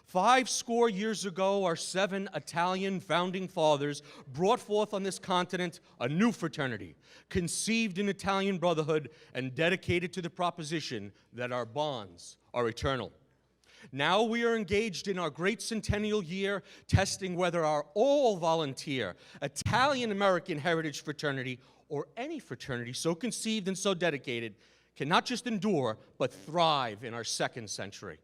50 years ago, our 7 Italian founding fathers brought forth on this continent a new fraternity, conceived in Italian brotherhood and dedicated to the proposition that our bonds are eternal. Now we are engaged in our great centennial year, testing whether our all-volunteer Italian-American heritage fraternity, or any fraternity so conceived and so dedicated, can not just endure, but thrive in our 2nd century.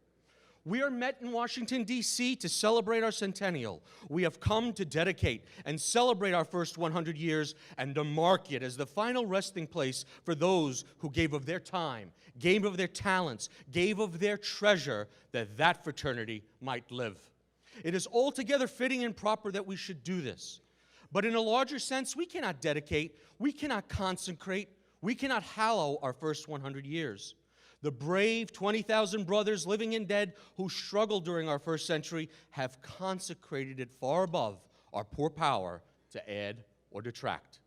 We are met in Washington, D.C. to celebrate our centennial. We have come to dedicate and celebrate our first 100 years and to mark it as the final resting place for those who gave of their time, gave of their talents, gave of their treasure that that fraternity might live. It is altogether fitting and proper that we should do this. But in a larger sense, we cannot dedicate, we cannot consecrate, we cannot hallow our first 100 years. The brave 20,000 brothers, living and dead, who struggled during our first century have consecrated it far above our poor power to add or detract.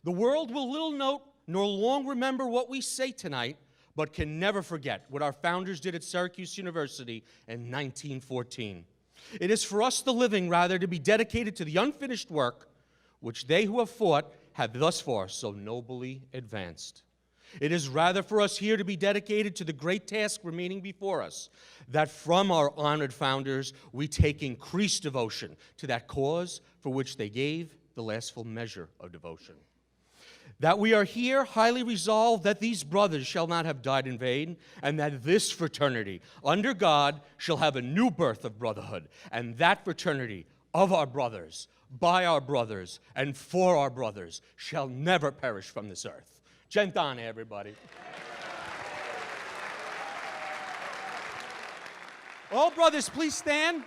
The world will little note nor long remember what we say tonight, but can never forget what our founders did at Syracuse University in 1914. It is for us, the living, rather, to be dedicated to the unfinished work which they who have fought have thus far so nobly advanced. It is rather for us here to be dedicated to the great task remaining before us, that from our honored founders we take increased devotion to that cause for which they gave the last full measure of devotion. That we are here highly resolved that these brothers shall not have died in vain, and that this fraternity, under God, shall have a new birth of brotherhood, and that fraternity of our brothers, by our brothers, and for our brothers, shall never perish from this earth. Gentane, everybody. All brothers, please stand.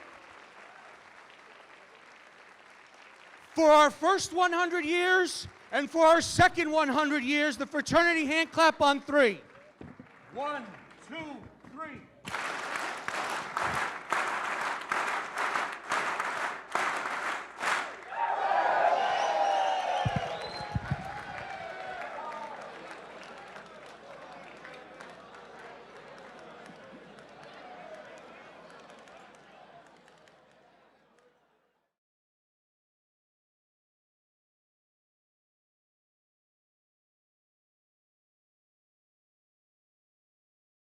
For our first 100 years and for our second 100 years, the fraternity hand clap on 3. 1, 2, 3.